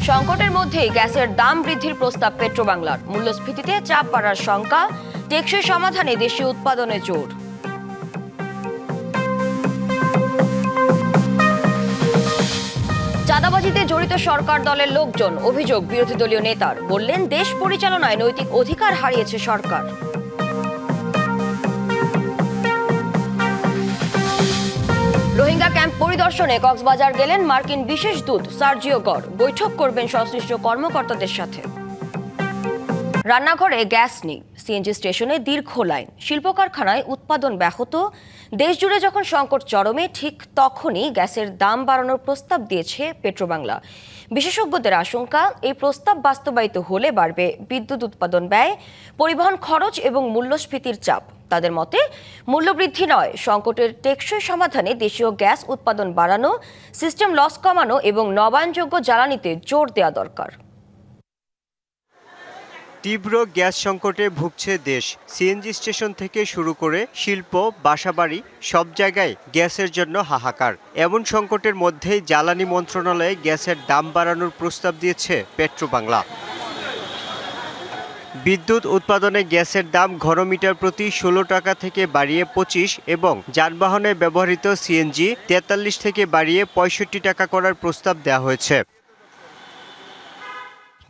সংকটের মধ্যেই গ্যাসের দাম বৃদ্ধির প্রস্তাব পেট্রোবাংলার। মূল্যস্ফীতিতে চাপ বাড়ার শঙ্কা, টেকসই সমাধানে দেশীয় উৎপাদনে জোর। চাঁদাবাজিতে জড়িত সরকার দলের লোকজন, অভিযোগ বিরোধী দলীয় নেতার। বললেন, দেশ পরিচালনায় নৈতিক অধিকার হারিয়েছে সরকার। রোহিঙ্গা ক্যাম্প পরিদর্শনে কক্সবাজার গেলেন মার্কিন বিশেষ দূত সার্জিও গর। বৈঠক করবেন সংশ্লিষ্ট কর্মকর্তাদের সাথে। রান্নাঘরে গ্যাস নেই, সিএনজি স্টেশনে দীর্ঘ লাইন, শিল্প কারখানায় উৎপাদন ব্যাহত। দেশজুড়ে যখন সংকট চরমে, ঠিক তখনই গ্যাসের দাম বাড়ানোর প্রস্তাব দিয়েছে পেট্রোবাংলা। বিশেষজ্ঞদের আশঙ্কা, এই প্রস্তাব বাস্তবায়িত হলে বাড়বে বিদ্যুৎ উৎপাদন ব্যয়, পরিবহন খরচ এবং মূল্যস্ফীতির চাপ। তাদের মতে, মূল্যবৃদ্ধি নয়, সংকটের টেকসই সমাধানে দেশীয় গ্যাস উৎপাদন বাড়ানো, সিস্টেম লস কমানো এবং নবায়নযোগ্য জ্বালানিতে জোর দেওয়া দরকার। তীব্র গ্যাস সংকটে ভুগছে দেশ। সিএনজি স্টেশন থেকে শুরু করে শিল্প, বাসাবাড়ি সব জায়গায় গ্যাসের জন্য হাহাকার। এমন সংকটের মধ্যেই জ্বালানি মন্ত্রণালয়ে গ্যাসের দাম বাড়ানোর প্রস্তাব দিয়েছে পেট্রোবাংলা। বিদ্যুৎ উৎপাদনে গ্যাসের দাম ঘনমিটার প্রতি 16 টাকা থেকে বাড়িয়ে 25 এবং যানবাহনে ব্যবহৃত সিএনজি 43 থেকে বাড়িয়ে 65 টাকা করার প্রস্তাব দেওয়া হয়েছে।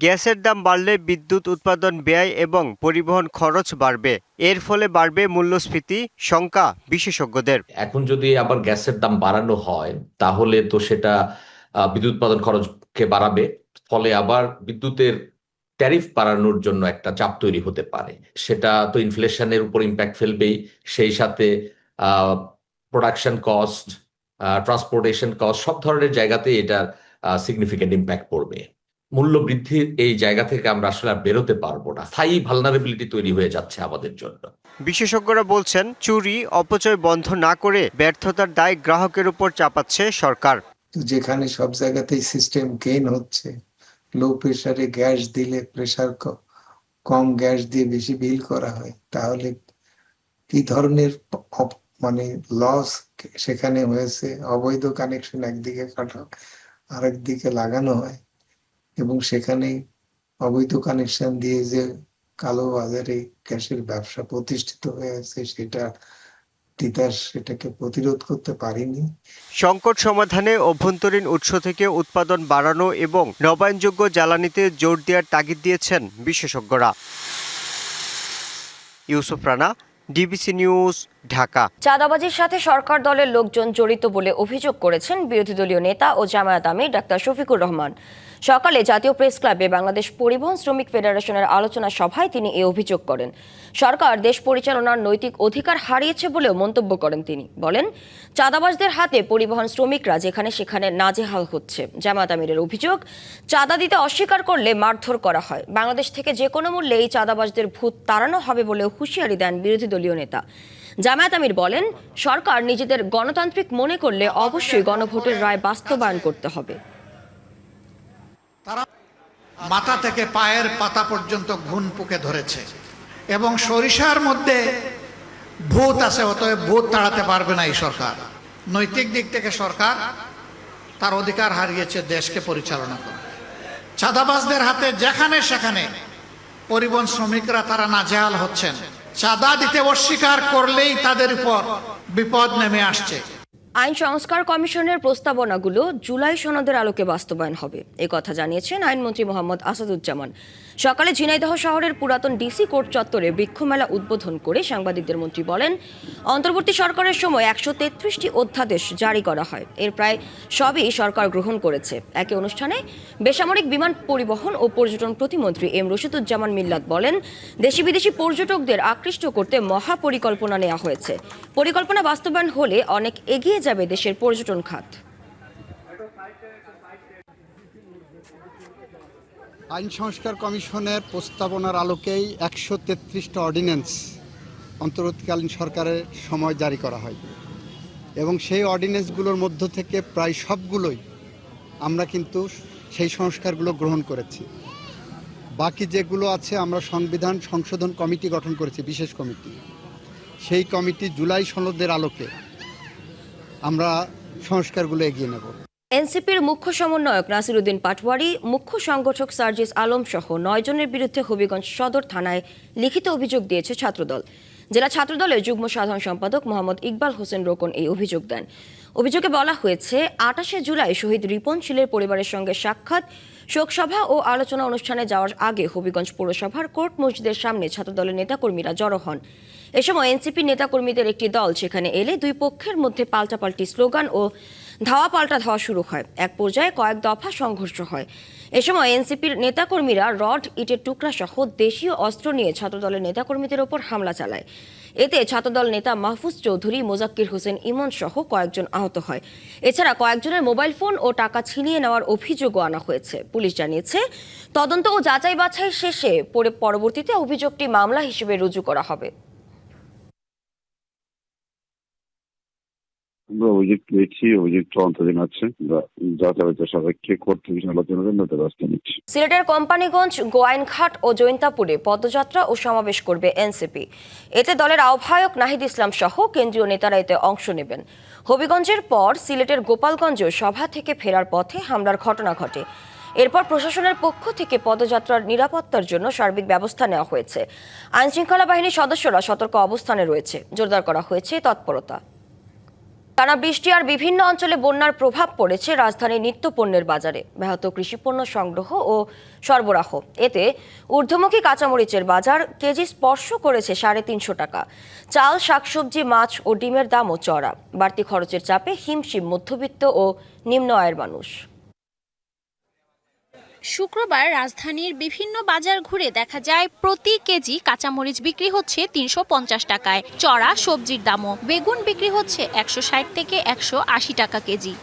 গ্যাসের দাম বাড়লে বিদ্যুৎ উৎপাদন ব্যয় এবং পরিবহন খরচ বাড়বে, এর ফলে বাড়বে মূল্যস্ফীতি, শঙ্কা বিশেষজ্ঞদের। এখন যদি আবার গ্যাসের দাম বাড়ানো হয়, তাহলে তো সেটা বিদ্যুৎ উৎপাদন খরচকে বাড়াবে, ফলে আবার বিদ্যুতের ট্যারিফ বাড়ানোর জন্য একটা চাপ তৈরি হতে পারে। সেটা তো ইনফ্লেশনের উপর ইম্প্যাক্ট ফেলবেই, সেই সাথে প্রোডাকশন কস্ট, ট্রান্সপোর্টেশন কস্ট, সব ধরনের জায়গাতে এটার সিগনিফিকেন্ট ইম্প্যাক্ট পড়বে। মূল্য বৃদ্ধির এই জায়গা থেকে আমরা আসলে বেরোতে পারবো না, স্থায়ী ভালনারেবিলিটি তৈরি হয়ে যাচ্ছে আমাদের জন্য। বিশেষজ্ঞরা বলছেন, চুরি অপচয় বন্ধ না করে ব্যর্থতার দায় গ্রাহকের উপর চাপাচ্ছে সরকার। যেখানে সব জায়গাতেই সিস্টেম গেইন হচ্ছে, লো প্রেসারে গ্যাস দিলে প্রেসার কম গ্যাস দিয়ে বেশি বিল করা হয়, তাহলে কি ধরনের লস সেখানে হয়েছে। অবৈধ কানেকশন একদিকে কাটা, আরেকদিকে লাগানো হয় এবং সেখানে অবৈধ কানেকশন দিয়ে যে কালো বাজারে গ্যাসের ব্যবসা প্রতিষ্ঠিত হয়েছে, সেটাকে প্রতিরোধ করতে পারিনি। সংকট সমাধানে অভ্যন্তরীণ উৎস থেকে উৎপাদন বাড়ানো এবং নবায়নযোগ্য জ্বালানিতে জোর দেওয়ার তাগিদ দিয়েছেন বিশেষজ্ঞরা। Yusuf Rana, DBC news, Dhaka. চাঁদাবাজির সাথে সরকার দলের লোকজন জড়িত বলে অভিযোগ করেছেন বিরোধী দলীয় নেতা ও জামায়াত আমির ডাক্তার শফিকুর রহমান। সকালে জাতীয় প্রেস ক্লাবে বাংলাদেশ পরিবহন শ্রমিক ফেডারেশনের আলোচনা সভায় তিনি এই অভিযোগ করেন। সরকার দেশ পরিচালনার নৈতিক অধিকার হারিয়েছে বলেও মন্তব্য করেন তিনি। বলেন, চাঁদাবাজদের হাতে পরিবহন শ্রমিকরা যেখানে সেখানে নাজেহাল হচ্ছে। জামায়াত আমিরের অভিযোগ, চাঁদা দিতে অস্বীকার করলে মারধর করা হয়। বাংলাদেশ থেকে যে কোনো মূল্যে এই চাঁদাবাজদের ভূত তাড়ানো হবে বলেও হুঁশিয়ারি দেন বিরোধী দলীয় নেতা। জামায়াত আমির বলেন, সরকার নিজেদের গণতান্ত্রিক মনে করলে অবশ্যই গণভোটের রায় বাস্তবায়ন করতে হবে। তারা মাথা থেকে পায়ের পাতা পর্যন্ত ঘুণ পুকে ধরেছে এবং সরিষার মধ্যে ভূত আছে, অতএব ভূত তাড়াতে পারবে না এই সরকার। নৈতিক দিক থেকে সরকার তার অধিকার হারিয়েছে দেশকে পরিচালনা করে। চাঁদাবাজদের হাতে যেখানে সেখানে পরিবহন শ্রমিকরা তারা নাজেহাল হচ্ছেন। চাঁদা দিতে অস্বীকার করলেই তাদের উপর বিপদ নেমে আসছে। আইন সংস্কার কমিশনের প্রস্তাবনাগুলো জুলাই সনদের আলোকে বাস্তবায়ন হবে, কথা জানিয়েছেন আইনমন্ত্রী মোহাম্মদ আসাদুজ্জামান। সকালে ঝিনাইদহ শহরের পুরাতন ডিসি কোর্ট চত্বরে বৃক্ষমেলা উদ্বোধন করে সাংবাদিকদের মন্ত্রী বলেন, অন্তর্বর্তী সরকারের সময় 133টি অধ্যাদেশ জারি করা হয়, এর প্রায় সবই সরকার গ্রহণ করেছে। একই অনুষ্ঠানে বেসামরিক বিমান পরিবহন ও পর্যটন প্রতিমন্ত্রী এম রশিদুজ্জামান মিল্লাত বলেন, দেশি বিদেশি পর্যটকদের আকৃষ্ট করতে মহাপরিকল্পনা নেওয়া হয়েছে। পরিকল্পনা বাস্তবায়ন হলে অনেক এগিয়ে যাবে দেশের পর্যটন খাত। আইন সংস্কার কমিশনের প্রস্তাবনার আলোকেই 133টা অর্ডিন্যান্স অন্তর্বর্তীকালীন সরকারের সময় জারি করা হয় এবং সেই অর্ডিন্যান্সগুলোর মধ্য থেকে প্রায় সবগুলোই আমরা কিন্তু সেই সংস্কারগুলো গ্রহণ করেছি। বাকি যেগুলো আছে আমরা সংবিধান সংশোধন কমিটি গঠন করেছি, বিশেষ কমিটি। সেই কমিটি জুলাই সনদের আলোকে আমরা সংস্কারগুলো এগিয়ে নেব। এনসিপির মুখ্য সমন্বয়ক নাসিরউদ্দিন পাটওয়ারি, মুখ্য সংগঠক সার্জিস আলম সহ 9 জনের বিরুদ্ধে হবিগঞ্জ সদর থানায় লিখিত অভিযোগ দিয়েছে ছাত্রদল। জেলা ছাত্রদলের যুগ্ম সাধারণ সম্পাদক মোহাম্মদ ইকবাল হোসেন রোকন এই অভিযোগ দেন। অভিযোগে বলা হয়েছে, 28শে জুলাই শহীদ রিপন শীলের পরিবারের সঙ্গে সাক্ষাৎ, শোকসভা ও আলোচনা অনুষ্ঠানে যাওয়ার আগে হবিগঞ্জ পৌরসভার কোর্ট মসজিদের সামনে ছাত্রদলের নেতাকর্মীরা জড়ো হন। এ সময় এনসিপি নেতাকর্মীদের একটি দল সেখানে এলে দুই পক্ষের মধ্যে পাল্টাপাল্টি স্লোগান ও ধাওয়া পাল্টা ধাওয়া শুরু হয়। এক পর্যায়ে কয়েক দফা সংঘর্ষ হয়। এ সময় এনসিপির নেতাকর্মীরা রড, ইটের টুকরা সহ দেশীয় অস্ত্র নিয়ে ছাত্রদলের নেতাকর্মীদের ওপর হামলা চালায়। এতে ছাত্রদল নেতা মাহফুজ চৌধুরী, মোজাক্কির হোসেন ইমন সহ কয়েকজন আহত হয়। এছাড়া কয়েকজনের মোবাইল ফোন ও টাকা ছিনিয়ে নেওয়ার অভিযোগও আনা হয়েছে। পুলিশ জানিয়েছে, তদন্ত ও যাচাই বাছাই শেষে পরবর্তীতে অভিযোগটি মামলা হিসেবে রুজু করা হবে। আমরা অভিযোগ পেয়েছি, অভিযোগ তদন্তাধীন আছে, যাতায়াত সাপেক্ষে কোর্ট থেকে আলোচনার জন্য ব্যবস্থা নিচ্ছি। সিলেটের কোম্পানিগঞ্জ, গোয়াইনঘাট ও জৈন্তাপুরে পদযাত্রা ও সমাবেশ করবে এনসিপি। এতে দলের আহ্বায়ক নাহিদ ইসলাম সহ কেন্দ্রীয় নেতারা এতে অংশ নেবেন। হবিগঞ্জের পর সিলেটের গোপালগঞ্জেও সভা থেকে ফেরার পথে হামলার ঘটনা ঘটে। এরপর প্রশাসনের পক্ষ থেকে পদযাত্রার নিরাপত্তার জন্য সার্বিক ব্যবস্থা নেওয়া হয়েছে। আইনশৃঙ্খলা বাহিনীর সদস্যরা সতর্ক অবস্থানে রয়েছে। জোরদার করা হয়েছে তৎপরতা। টানা বৃষ্টি আর বিভিন্ন অঞ্চলে বন্যার প্রভাব পড়েছে রাজধানীর নিত্যপণ্যের বাজারে। ব্যাহত কৃষিপণ্য সংগ্রহ ও সরবরাহ, এতে ঊর্ধ্বমুখী কাঁচামরিচের বাজার কেজি স্পর্শ করেছে 350 টাকা। চাল, শাকসবজি, মাছ ও ডিমের দামও চড়া। বাড়তি খরচের চাপে হিমশিম মধ্যবিত্ত ও নিম্ন আয়ের মানুষ। শুক্রবার রাজধানীর বিভিন্ন বাজার ঘুরে দেখা যায় প্রতি কেজি কাঁচামরিচ বিক্রি হচ্ছে 350 টাকায়। চড়া সবজির দামও, বেগুন বিক্রি হচ্ছে 160 থেকে 180 টাকা কেজি।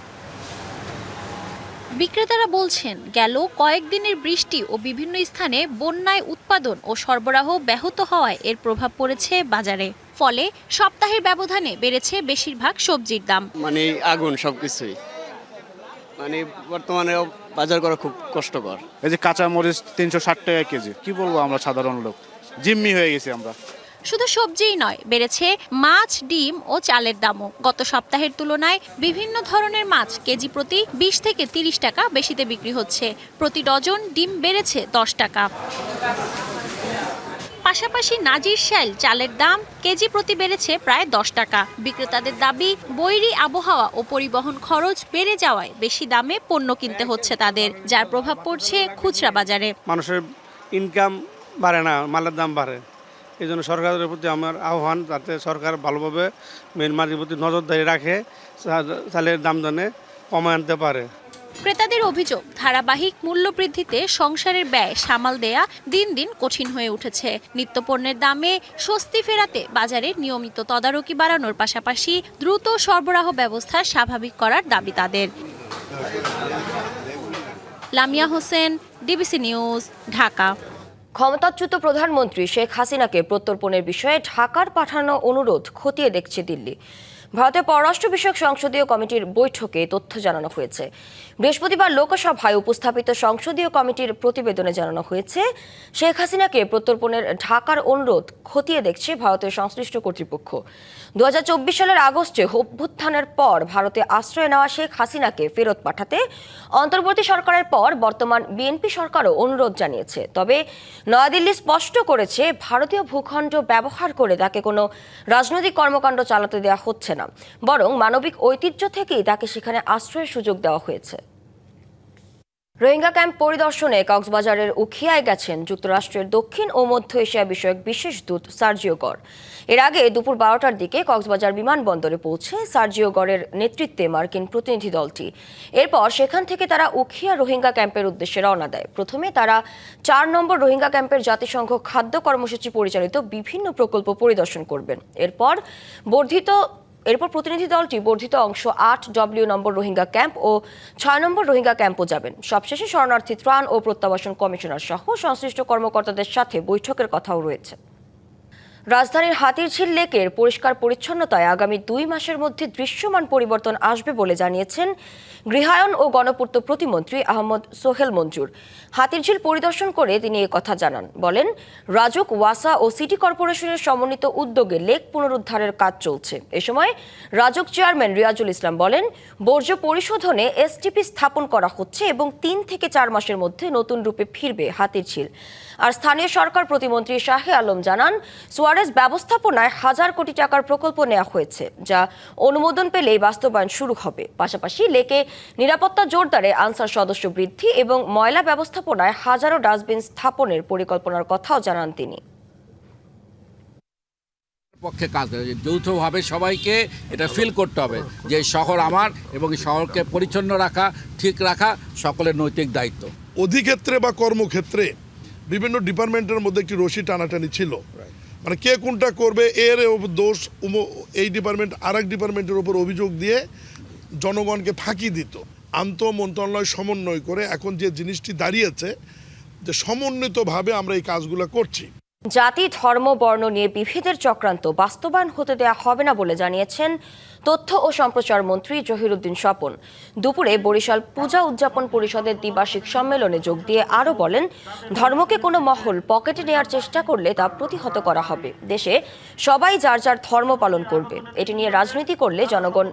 বিক্রেতারা বলছেন, গেল কয়েকদিনের বৃষ্টি ও বিভিন্ন স্থানে বন্যায় উৎপাদন ও সরবরাহ ব্যাহত হওয়ায় এর প্রভাব পড়েছে বাজারে। ফলে সপ্তাহের ব্যবধানে বেড়েছে বেশিরভাগ সবজির দাম। মানে আগুন সবকিছুই, মানে বর্তমানে বাজার করা খুব কষ্টকর। এই যে কাঁচা মরিচ 360 টাকা কেজি, কি বলবো আমরা সাধারণ লোক, জিম্মি হয়ে গেছি আমরা। শুধু সবজিই নয়, বেড়েছে মাছ, ডিম ও চালের দামও। গত সপ্তাহের তুলনায় বিভিন্ন ধরনের মাছ কেজি প্রতি 20 থেকে 30 টাকা বেশিতে বিক্রি হচ্ছে। প্রতি ডজন ডিম বেড়েছে 10 টাকা। পাশাপাশি নাজির শাইল চালের দাম কেজি প্রতি বেড়েছে প্রায় 10 টাকা। বিক্রেতাদের দাবি, বৈরী আবহাওয়া ও পরিবহন খরচ বেড়ে যাওয়ায় বেশি দামে পণ্য কিনতে হচ্ছে তাদের, যার প্রভাব পড়ছে খুচরা বাজারে। মানুষের ইনকাম বাড়ে না, মালের দাম বাড়ে। এই জন্য সরকারের প্রতি আমার আহ্বান, যাতে সরকার ভালোভাবে মেন মার্কেটের প্রতি নজরদারি রাখে, চালের দাম জানে কমায় আনতে পারে। ক্রেতাদের অভিযোগ, ধারাবাহিক মূল্য বৃদ্ধিতে সংসারের ব্যয় সামাল দেয়া দিন দিন কঠিন হয়ে উঠেছে। নিত্যপণ্যের দামে স্বস্তি ফেরাতে বাজারে নিয়মিত তদারকি বাড়ানোর পাশাপাশি দ্রুত সরবরাহ ব্যবস্থা স্বাভাবিক করার দাবি তাদের। Lamia Hossain, DBC news, Dhaka. ক্ষমতাচ্যুত প্রধানমন্ত্রী শেখ হাসিনাকে প্রত্যর্পণের বিষয়ে ঢাকার পাঠানো অনুরোধ খতিয়ে দেখছে দিল্লি। ভারতের পররাষ্ট্র বিষয়ক সংসদীয় কমিটির বৈঠকে তথ্য জানানো হয়েছে। বৃহস্পতিবার লোকসভায় উপস্থাপিত সংসদীয় কমিটির প্রতিবেদনে জানানো হয়েছে, শেখ হাসিনাকে প্রত্যর্পণের ঢাকার অনুরোধ খতিয়ে দেখছে ভারতের সংশ্লিষ্ট কর্তৃপক্ষ। 2024 সালের আগস্টে অভ্যুত্থানের পর ভারতে আশ্রয় নেওয়া শেখ হাসিনাকে ফেরত পাঠাতে অন্তর্বর্তী সরকারের পর বর্তমান বিএনপি সরকারও অনুরোধ জানিয়েছে। তবে নয়াদিল্লি স্পষ্ট করেছে, ভারতীয় ভূখণ্ড ব্যবহার করে তাকে কোনো রাজনৈতিক কর্মকাণ্ড চালাতে দেওয়া হচ্ছে না, বরং মানবিক ঐতিহ্য থেকেই তাকে সেখানে আশ্রয়ের সুযোগ দেওয়া হয়েছে। রোহিঙ্গা ক্যাম্প পরিদর্শনে কক্সবাজারের উখিয়ায় গেছেন যুক্তরাষ্ট্রের দক্ষিণ ও মধ্য এশিয়া বিষয়ক বিশেষ দূত সার্জিও গর। এর আগে দুপুর 12টার দিকে কক্সবাজার বিমানবন্দরে পৌঁছে সার্জিও গরের নেতৃত্বে মার্কিন প্রতিনিধি দলটি। এরপর সেখান থেকে তারা উখিয়া রোহিঙ্গা ক্যাম্পের উদ্দেশ্যে রওনা দেয়। প্রথমে তারা 4 নম্বর রোহিঙ্গা ক্যাম্পের জাতিসংঘ খাদ্য কর্মসূচি পরিচালিত বিভিন্ন প্রকল্প পরিদর্শন করবেন। এরপর প্রতিনিধি দলটি বর্ধিত অংশ 8W নম্বর রোহিঙ্গা ক্যাম্প ও 6 নম্বর রোহিঙ্গা ক্যাম্পও যাবেন। সবশেষে শরণার্থী ত্রাণ ও প্রত্যাবাসন কমিশনার সহ সংশ্লিষ্ট কর্মকর্তাদের সাথে বৈঠকের কথাও রয়েছে। রাজধানীর হাতিরঝিল লেকের পরিষ্কার পরিচ্ছন্নতায় আগামী 2 মাসের মধ্যে দৃশ্যমান পরিবর্তন আসবে বলে জানিয়েছেন গৃহায়ন ও গণপূর্ত প্রতিমন্ত্রী আহমদ সোহেল মঞ্জুর। হাতিরঝিল পরিদর্শন করে তিনি একথা জানান। বলেন, রাজউক, ওয়াসা ও সিটি কর্পোরেশনের সমন্বিত উদ্যোগে লেক পুনরুদ্ধারের কাজ চলছে। এ সময় রাজউক চেয়ারম্যান রিয়াজুল ইসলাম বলেন, বর্জ্য পরিশোধনে এসটিপি স্থাপন করা হচ্ছে এবং 3 থেকে 4 মাসের মধ্যে নতুন রূপে ফিরবে হাতিরঝিল। আর স্থানীয় সরকার প্রতিমন্ত্রী শাহে আলম জানান, সুয়ারেজ ব্যবস্থাপনায় 1000 কোটি টাকার প্রকল্প নেওয়া হয়েছে, যা অনুমোদন পেলেই বাস্তবায়ন শুরু হবে। পাশাপাশি লেকে নিরাপত্তা জোরদারে আনসার সদস্য বৃদ্ধি এবং ময়লা ব্যবস্থাপনায় হাজারো ডাস্টবিন স্থাপনের পরিকল্পনার কথাও জানান তিনি। পক্ষে কাজ করে যৌথভাবে সবাইকে এটা ফিল করতে হবে যে শহর আমার এবং এই শহরকে পরিচ্ছন্ন রাখা, ঠিক রাখা সকলের নৈতিক দায়িত্ব। অধিক্ষেত্রে বা কর্মক্ষেত্রে বিভিন্ন ডিপার্টমেন্টের মধ্যে একটি রশি টানাটানি ছিল, মানে কে কোনটা করবে এর দোষ এই ডিপার্টমেন্ট আর এক ডিপার্টমেন্টের উপর অভিযোগ দিয়ে জনগণকে ফাঁকি দিত। আন্তঃ মন্ত্রণালয় সমন্বয় করে এখন যে জিনিসটি দাঁড়িয়েছে যে সমন্বিতভাবে আমরা এই কাজগুলো করছি। জাতি, ধর্ম, বর্ণ নিয়ে বিভেদের চক্রান্ত বাস্তবায়ন হতে দেয়া হবে না বলে জানিয়েছেন তথ্য ও সম্প্রচার মন্ত্রী জহিরুদ্দিন স্বপন। দুপুরে বরিশাল পূজা উদযাপন পরিষদের দ্বিবার্ষিক সম্মেলনে যোগ দিয়ে আরও বলেন, ধর্মকে কোনো মহল পকেটে নেওয়ার চেষ্টা করলে তা প্রতিহত করা হবে। দেশে সবাই যার যার ধর্ম পালন করবে, এটি নিয়ে রাজনীতি করলে জনগণ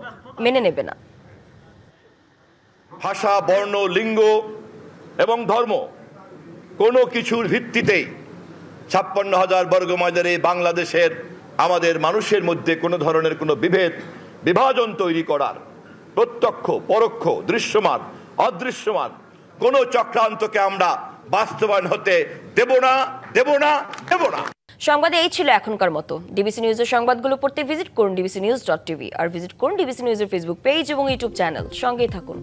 মেনে নেবে না। ভাষা, বর্ণ, লিঙ্গ এবং ধর্ম কোনো কিছুর ভিত্তিতেই 56,000 বর্গ মাইলের বাংলাদেশের আমাদের মানুষের মধ্যে কোনো ধরনের কোনো বিভাজন তৈরি করার প্রত্যক্ষ, পরোক্ষ, দৃশ্যমান, অদৃশ্যমান কোনো চক্রান্তকে আমরা বাস্তবায়ন হতে দেব না। সংবাদে এই ছিল এখনকার মতো। ডিবিসি নিউজের সংবাদগুলো পড়তে ভিজিট করুন dbcnews.tv আর ভিজিট করুন ডিবিসি নিউজের ফেসবুক পেজ এবং ইউটিউব চ্যানেল। সঙ্গেই থাকুন।